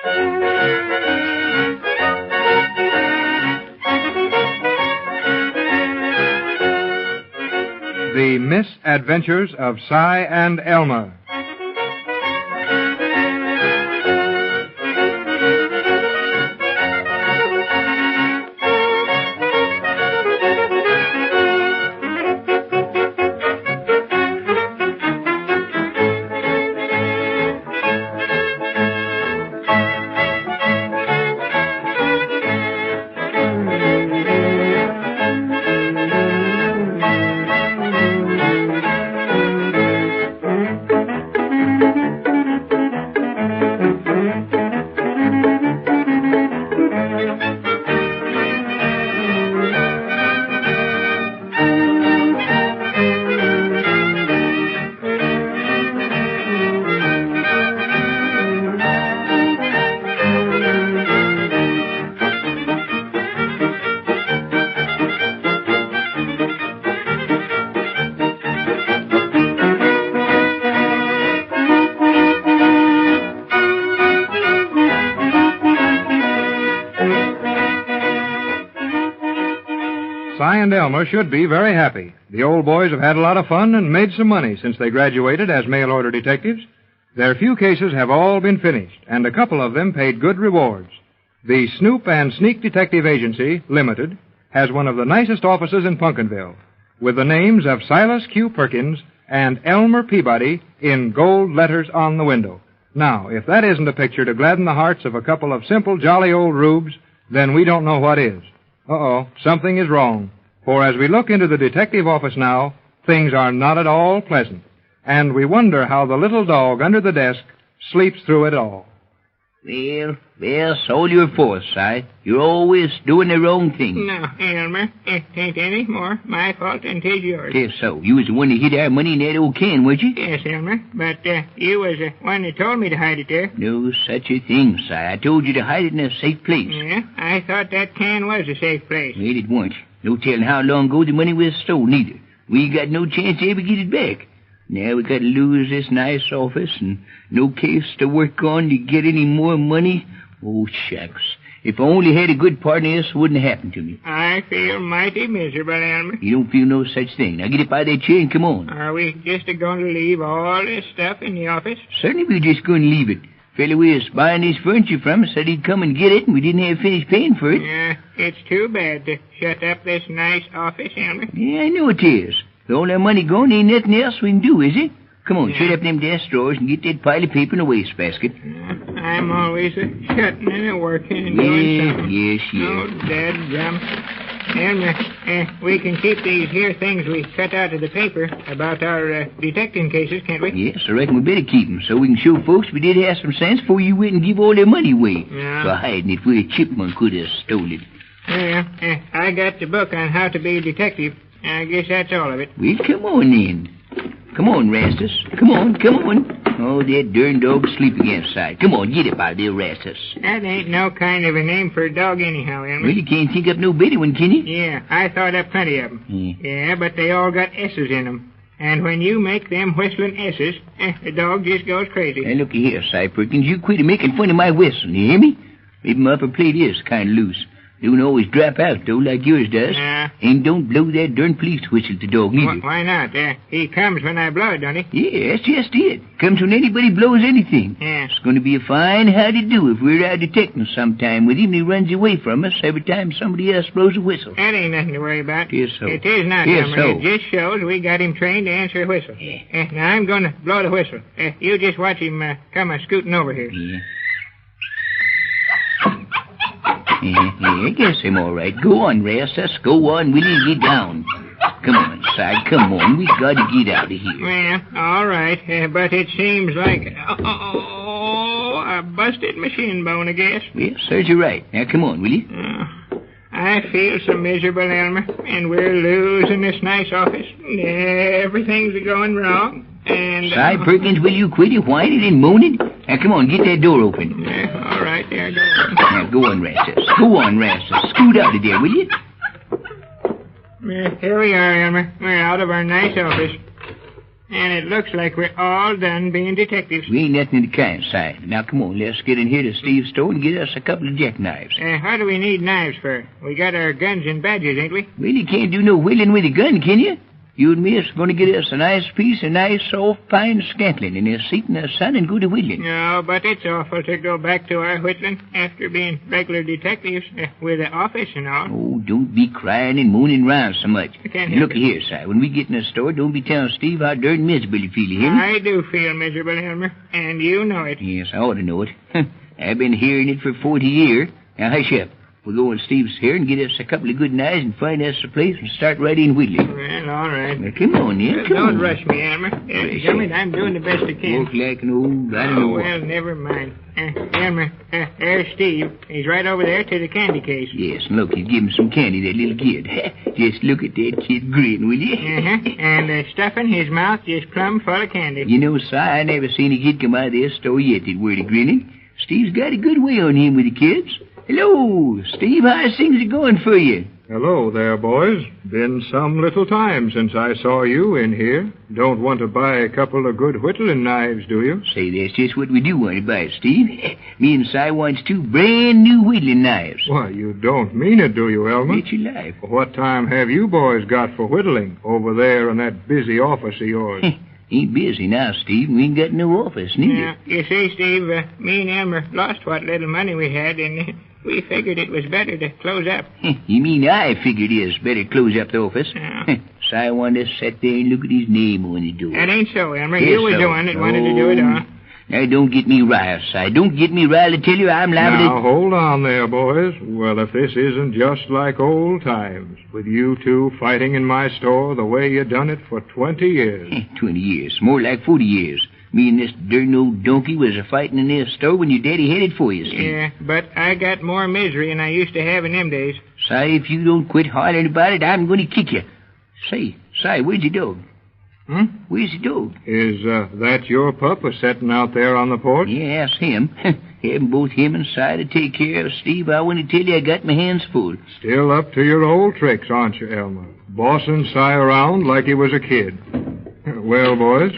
The Misadventures of Cy and Elmer. Cy and Elmer should be very happy. The old boys have had a lot of fun and made some money since they graduated as mail-order detectives. Their few cases have all been finished, and a couple of them paid good rewards. The Snoop and Sneak Detective Agency, Limited, has one of the nicest offices in Punkenville, with the names of Silas Q. Perkins and Elmer Peabody in gold letters on the window. Now, if that isn't a picture to gladden the hearts of a couple of simple, jolly old rubes, then we don't know what is. Uh-oh, something is wrong. For as we look into the detective office now, things are not at all pleasant. And we wonder how the little dog under the desk sleeps through it all. Well, so your fault, Si. You're always doing the wrong thing. No, Elmer, it ain't any more my fault than 'tis yours. Yes, so. You was the one that hid our money in that old can, was you? Yes, Elmer, but you was the one that told me to hide it there. No such a thing, Si. I told you to hide it in a safe place. Yeah, I thought that can was a safe place. Well, it weren't. No telling how long ago the money was stolen, either. We ain't got no chance to ever get it back. Now we got to lose this nice office and no case to work on to get any more money. Oh, shucks. If I only had a good partner, this wouldn't have happened to me. I feel mighty miserable, Elmer. You don't feel no such thing. Now get up out of that chair and come on. Are we just going to leave all this stuff in the office? Certainly we're just going to leave it. Fellow we was buying this furniture from said he'd come and get it, and we didn't have finished paying for it. Yeah, it's too bad to shut up this nice office, Elmer. Yeah, I know it is. With all that money gone, ain't nothing else we can do, is it? Come on, shut up them desk drawers and get that pile of paper in a wastebasket. I'm always shutting and working and doing something. Yes. Oh, dadgum. Elmer, we can keep these here things we cut out of the paper about our detecting cases, can't we? Yes, I reckon we better keep them so we can show folks we did have some sense before you went and give all their money away. Yeah. For hiding it where a chipmunk could have stole it. Yeah, I got the book on how to be a detective. I guess that's all of it. Well, come on then. Come on, Rastus. Come on. Oh, that darn dog's sleeping outside. Come on, get up out there, Rastus. That ain't no kind of a name for a dog anyhow, Elmer. Well, you can't think up no better one, can you? Yeah, I thought up plenty of them. Yeah, but they all got S's in them. And when you make them whistling S's, the dog just goes crazy. Now, looky here, Cy Perkins. You quit making fun of my whistling, you hear me? Maybe my upper plate is kind of loose. Don't always drop out, though, like yours does. And don't blow that darn police whistle at the dog, neither. Why not? He comes when I blow it, don't he? Yeah, that's just it. Comes when anybody blows anything. Yeah. It's going to be a fine howdy-do if we're out detecting sometime with him and he runs away from us every time somebody else blows a whistle. That ain't nothing to worry about. Yes, so. It is not, Yes, Elmer. so. It just shows we got him trained to answer a whistle. Yeah. Now, I'm going to blow the whistle. You just watch him come scooting over here. Yeah. I guess I'm all right. Go on, Rastus. Go on, will you get down? Come on, Si. Come on. We got to get out of here. Well, all right. But it seems like... a busted machine bone, I guess. Well, serves you right. Now, come on, will you? I feel so miserable, Elmer. And we're losing this nice office. Everything's going wrong. And... Si Perkins, will you quit whining and moaning? Now, come on, get that door open. All right, there I go. Now, go on, Rastus. Scoot out of there, will you? Here we are, Elmer. We're out of our nice office. And it looks like we're all done being detectives. We ain't nothing of the kind, Si. Now, come on, let's get in here to Steve's store and get us a couple of jackknives. How do we need knives for? We got our guns and badges, ain't we? Well, you can't do no whittling with a gun, can you? You and me is going to get us a nice piece of nice, soft pine scantling and a seat in the sun and go to whittling. No, but it's awful to go back to our whittling after being regular detectives with the office and all. Oh, don't be crying and moaning round so much. I can't Look here, Si. When we get in the store, don't be telling Steve how dirt miserable you feel, you hear me? I do feel miserable, Elmer, and you know it. Yes, I ought to know it. I've been hearing it for 40 years. Now, hush up. We'll go in Steve's here and get us a couple of good knives and find us a place and start right in whittling. Well, all right. Now, come on, then. Don't rush me, Elmer. Tell me I'm doing the best I can. Walk like an old, I don't know what. Well, never mind. Elmer, there's Steve. He's right over there to the candy case. Yes, and look, he's giving some candy to that little kid. Just look at that kid grin, will you? And stuffing his mouth just plumb full of candy. You know, Si, I never seen a kid come out of this store yet that worried grinning. Steve's got a good way on him with the kids. Hello, Steve, how's things going for you? Hello there, boys. Been some little time since I saw you in here. Don't want to buy a couple of good whittling knives, do you? Say, that's just what we do want to buy, Steve. Me and Si wants 2 brand new whittling knives. Why, you don't mean it, do you, Elmer? Bet your life. What time have you boys got for whittling over there in that busy office of yours? Ain't busy now, Steve. We ain't got no office, neither. Yeah, you see, Steve, me and Elmer lost what little money we had, and we figured it was better to close up. You mean I figured it was better to close up the office? So I wanted to sit there and look at his name on the door. That ain't so, Elmer. Yes, You was so. the one that wanted to do it all. Now, don't get me riled, Si. Don't get me riled. I tell you, I'm liable to... Now, hold on there, boys. Well, if this isn't just like old times, with you two fighting in my store the way you done it for 20 years. 20 years. More like 40 years. Me and this darn old donkey was a-fighting in this store when your daddy headed for you, Steve. Yeah, but I got more misery than I used to have in them days. Si, if you don't quit hollering about it, I'm going to kick you. Say, Si, where's your dog? Where's the dog? Is that your pup a-setting out there on the porch? Yeah, ask him. Having both him and Si to take care of, Steve, I want to tell you I got my hands full. Still up to your old tricks, aren't you, Elmer? Bossing Si around like he was a kid. Well, boys,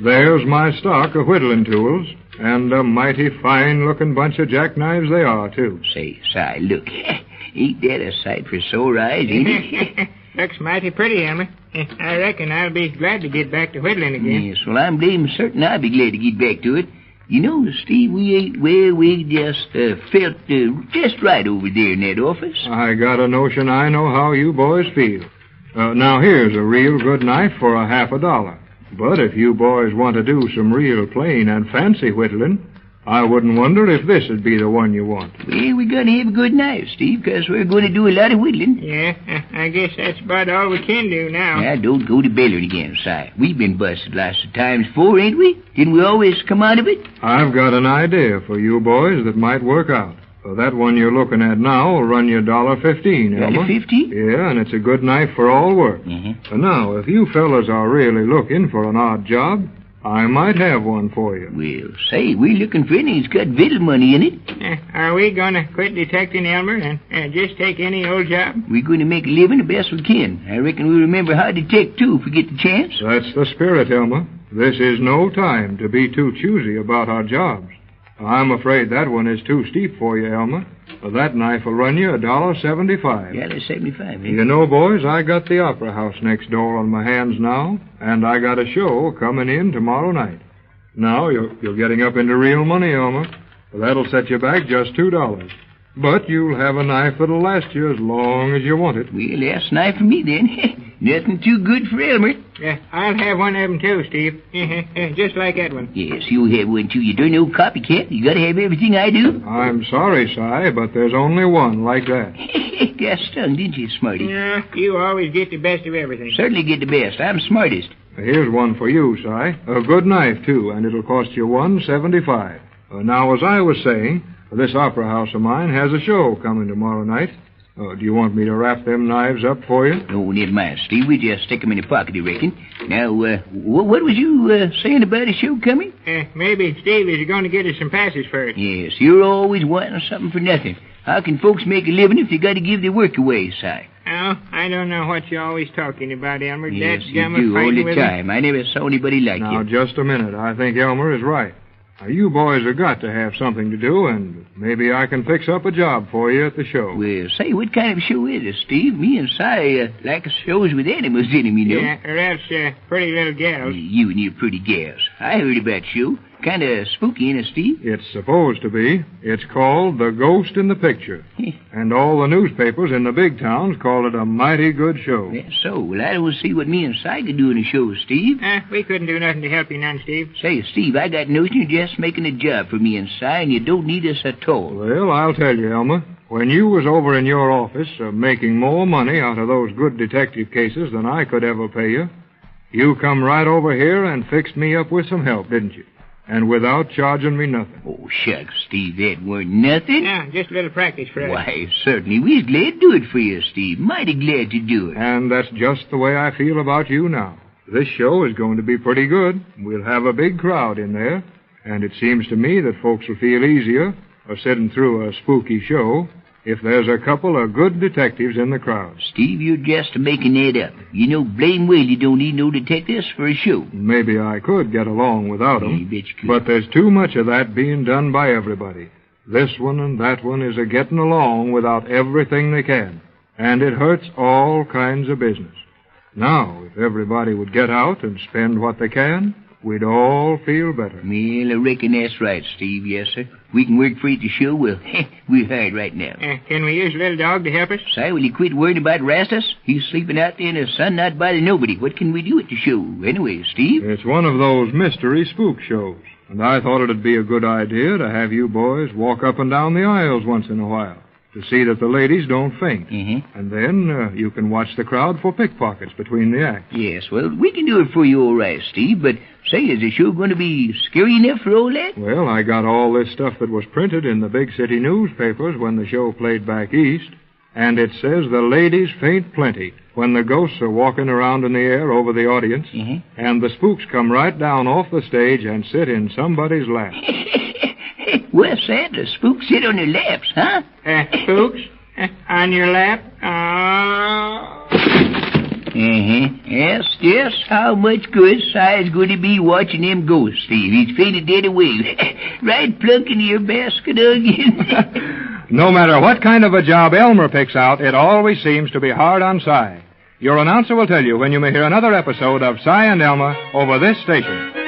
there's my stock of whittling tools, and a mighty fine-looking bunch of jackknives they are, too. Say, Si, look. Ain't that a sight for sore eyes, ain't it? Looks mighty pretty, Elmer. I reckon I'll be glad to get back to whittling again. Yes, well, I'm blame certain I'll be glad to get back to it. You know, Steve, we just felt just right over there in that office. I got a notion I know how you boys feel. Now, here's a real good knife for $50. But if you boys want to do some real plain and fancy whittling, I wouldn't wonder if this would be the one you want. Well, we got to have a good knife, Steve, because we're going to do a lot of whittling. Yeah, I guess that's about all we can do now. Now, don't go to bellowing again, Si. We've been busted lots of times before, ain't we? Didn't we always come out of it? I've got an idea for you boys that might work out. That one you're looking at now will run you $1.15, Elmer. $1.50? Yeah, and it's a good knife for all work. And now, if you fellas are really looking for an odd job, I might have one for you. Well, say, we're looking for any that's got victual money in it. Are we going to quit detecting, Elmer, and just take any old job? We're going to make a living the best we can. I reckon we'll remember how to detect, too, if we get the chance. That's the spirit, Elmer. This is no time to be too choosy about our jobs. I'm afraid that one is too steep for you, Elmer. That knife will run you $1.75. Yeah, that's 75, eh? You know, boys, I got the Opera House next door on my hands now, and I got a show coming in tomorrow night. Now, you're getting up into real money, Elmer. That'll set you back just $2. But you'll have a knife that'll last you as long as you want it. Well, that's a knife for me, then. Nothing too good for Elmer. I'll have one of them, too, Steve. Just like that one. Yes, you have one, too. You don't know copycat. You got to have everything I do. I'm sorry, Si, but there's only one like that. Got stung, didn't you, Smarty? Yeah, you always get the best of everything. Certainly get the best. I'm smartest. Here's one for you, Si. A good knife, too, and it'll cost you $1.75. Now, as I was saying, this opera house of mine has a show coming tomorrow night. Do you want me to wrap them knives up for you? No, never mind, Steve. We just stick them in the pocket, I reckon. Now, what was you saying about a show coming? Maybe Steve is going to get us some passes for it. Yes, you're always wanting something for nothing. How can folks make a living if they got to give their work away, Si? Oh, I don't know what you're always talking about, Elmer. Yes, That you gum do all fighting the with time. I never saw anybody like Now, you. just a minute. I think Elmer is right. Now, you boys have got to have something to do, and maybe I can fix up a job for you at the show. Well, say, what kind of show is it, Steve? Me and Si like shows with animals in them, you know. Yeah, or else pretty little gals. You and your pretty gals. I heard about you. Kind of spooky, ain't it, Steve? It's supposed to be. It's called The Ghost in the Picture. And all the newspapers in the big towns call it a mighty good show. That's so. Well, I don't see what me and Si could do in the show, Steve. We couldn't do nothing to help you none, Steve. Say, Steve, I got notion you're just making a job for me and Si, and you don't need us at all. Well, I'll tell you, Elmer. When you was over in your office making more money out of those good detective cases than I could ever pay you, you come right over here and fixed me up with some help, didn't you? And without charging me nothing. Oh, shucks, Steve, that weren't nothing. Yeah, just a little practice for us. Why, certainly, we's glad to do it for you, Steve. Mighty glad to do it. And that's just the way I feel about you now. This show is going to be pretty good. We'll have a big crowd in there. And it seems to me that folks will feel easier sitting through a spooky show if there's a couple of good detectives in the crowd. Steve, you're just making that up. You know blame well you don't need no detectives for a show. Maybe I could get along without them. You bet you could. But there's too much of that being done by everybody. This one and that one is getting along without everything they can. And it hurts all kinds of business. Now, if everybody would get out and spend what they can, we'd all feel better. Well, I reckon that's right, Steve. Yes, sir. We can work for you at the show. Well, we're hired right now. Can we use a little dog to help us? Si, will you quit worrying about Rastus? He's sleeping out there in the sun, not bothering nobody. What can we do at the show? Anyway, Steve? It's one of those mystery spook shows. And I thought it'd be a good idea to have you boys walk up and down the aisles once in a while to see that the ladies don't faint. Mm-hmm. And then you can watch the crowd for pickpockets between the acts. Yes, well, we can do it for you all right, Steve, but say, is the show going to be scary enough for all that? Well, I got all this stuff that was printed in the big city newspapers when the show played back east, and it says the ladies faint plenty when the ghosts are walking around in the air over the audience, and the spooks come right down off the stage and sit in somebody's lap. Well, Santa, spooks sit on their laps, huh? Spooks? On your lap? Yes, just how much good Si's going to be watching them ghosts, Steve. He's fainted dead away. Right plunk into your basket again. No matter what kind of a job Elmer picks out, it always seems to be hard on Si. Your announcer will tell you when you may hear another episode of Si and Elmer over this station.